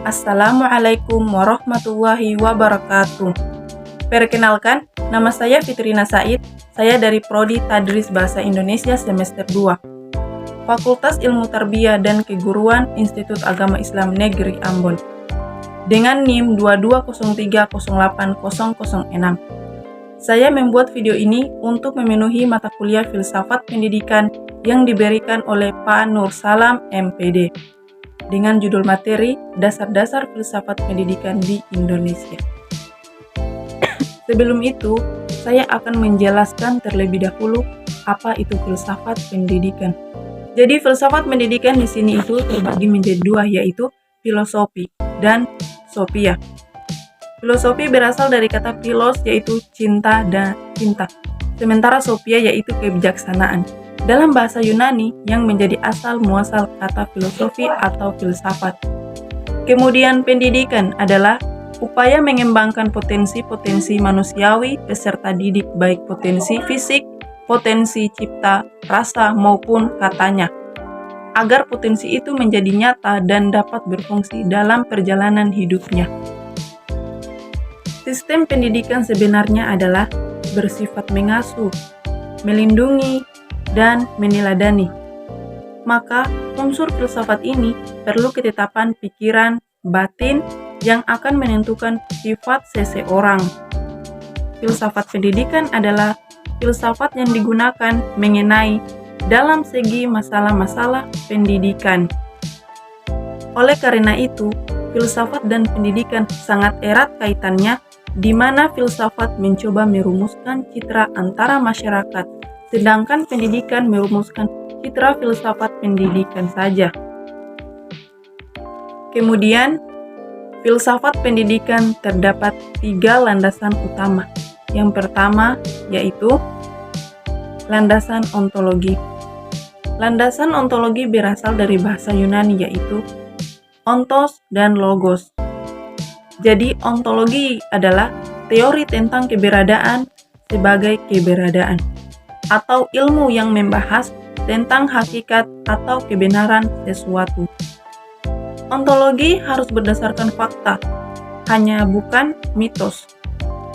Assalamualaikum warahmatullahi wabarakatuh. Perkenalkan, nama saya Fitrina Said. Saya dari Prodi Tadris Bahasa Indonesia semester 2. Fakultas Ilmu Tarbiyah dan Keguruan Institut Agama Islam Negeri Ambon. Dengan NIM 2203080006. Saya membuat video ini untuk memenuhi mata kuliah Filsafat Pendidikan yang diberikan oleh Pak Nur Salam, MPD, dengan judul materi Dasar-Dasar Filsafat Pendidikan di Indonesia. Sebelum itu, saya akan menjelaskan terlebih dahulu apa itu filsafat pendidikan. Jadi, filsafat pendidikan di sini itu terbagi menjadi dua, yaitu filosofi dan sophia. Filosofi berasal dari kata philos, yaitu cinta dan cinta. Sementara sophia yaitu kebijaksanaan. Dalam bahasa Yunani yang menjadi asal muasal kata filosofi atau filsafat. Kemudian pendidikan adalah upaya mengembangkan potensi-potensi manusiawi peserta didik, baik potensi fisik, potensi cipta, rasa maupun katanya, agar potensi itu menjadi nyata dan dapat berfungsi dalam perjalanan hidupnya. Sistem pendidikan sebenarnya adalah bersifat mengasuh, melindungi, dan meneladani. Maka, unsur filsafat ini perlu ketetapan pikiran, batin, yang akan menentukan sifat seseorang. Filsafat pendidikan adalah filsafat yang digunakan mengenai dalam segi masalah-masalah pendidikan. Oleh karena itu, filsafat dan pendidikan sangat erat kaitannya, di mana filsafat mencoba merumuskan citra antara masyarakat, sedangkan pendidikan merumuskan citra filsafat pendidikan saja. Kemudian, filsafat pendidikan terdapat 3 landasan utama. Yang pertama yaitu landasan ontologi. Landasan ontologi berasal dari bahasa Yunani yaitu ontos dan logos. Jadi ontologi adalah teori tentang keberadaan sebagai keberadaan, atau ilmu yang membahas tentang hakikat atau kebenaran sesuatu. Ontologi harus berdasarkan fakta, hanya bukan mitos.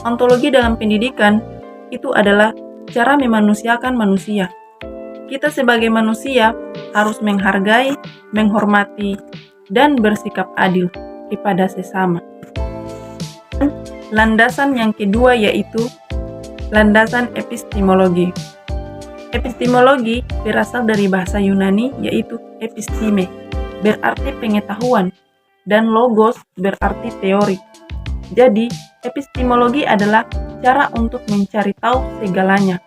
Ontologi dalam pendidikan itu adalah cara memanusiakan manusia. Kita sebagai manusia harus menghargai, menghormati, dan bersikap adil kepada sesama. Landasan yang kedua yaitu landasan epistemologi. Epistemologi berasal dari bahasa Yunani yaitu episteme, berarti pengetahuan, dan logos berarti teori. Jadi, epistemologi adalah cara untuk mencari tahu segalanya.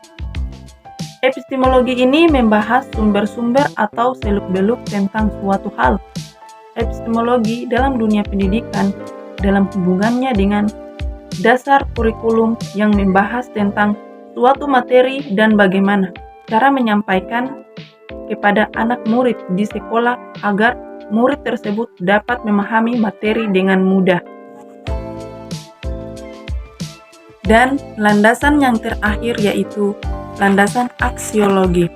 Epistemologi ini membahas sumber-sumber atau seluk-beluk tentang suatu hal. Epistemologi dalam dunia pendidikan dalam hubungannya dengan dasar kurikulum yang membahas tentang suatu materi dan bagaimana cara menyampaikan kepada anak murid di sekolah agar murid tersebut dapat memahami materi dengan mudah. Dan landasan yang terakhir yaitu landasan aksiologi.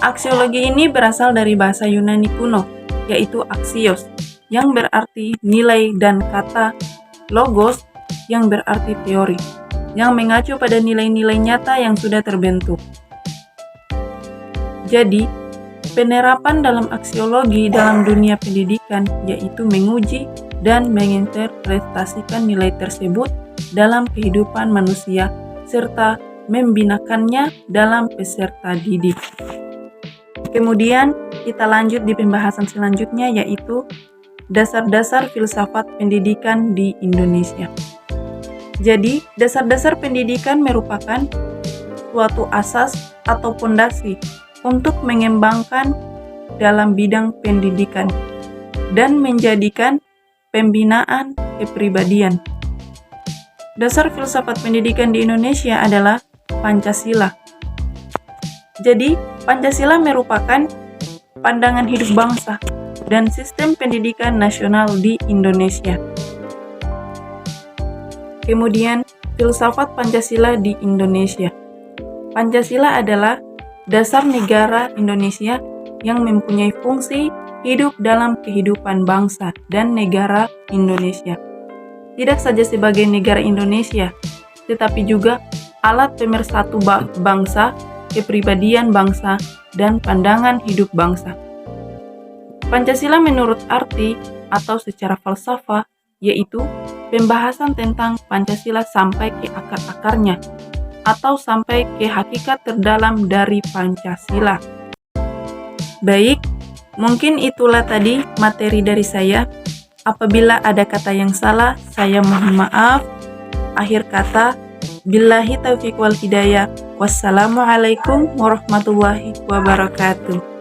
Aksiologi ini berasal dari bahasa Yunani kuno, yaitu aksios, yang berarti nilai, dan kata logos yang berarti teori, yang mengacu pada nilai-nilai nyata yang sudah terbentuk. Jadi, penerapan dalam aksiologi dalam dunia pendidikan yaitu menguji dan menginterpretasikan nilai tersebut dalam kehidupan manusia serta membinakannya dalam peserta didik. Kemudian, kita lanjut di pembahasan selanjutnya yaitu dasar-dasar filsafat pendidikan di Indonesia. Jadi, dasar-dasar pendidikan merupakan suatu asas atau fondasi untuk mengembangkan dalam bidang pendidikan dan menjadikan pembinaan kepribadian. Dasar filsafat pendidikan di Indonesia adalah Pancasila. Jadi, Pancasila merupakan pandangan hidup bangsa dan sistem pendidikan nasional di Indonesia. Kemudian, filsafat Pancasila di Indonesia. Pancasila adalah dasar negara Indonesia yang mempunyai fungsi hidup dalam kehidupan bangsa dan negara Indonesia. Tidak saja sebagai negara Indonesia, tetapi juga alat pemersatu bangsa, kepribadian bangsa, dan pandangan hidup bangsa. Pancasila menurut arti atau secara falsafah yaitu pembahasan tentang Pancasila sampai ke akar-akarnya atau sampai ke hakikat terdalam dari Pancasila. Baik, mungkin itulah tadi materi dari saya. Apabila ada kata yang salah, saya mohon maaf. Akhir kata, billahi taufiq wal hidayah. Wassalamualaikum warahmatullahi wabarakatuh.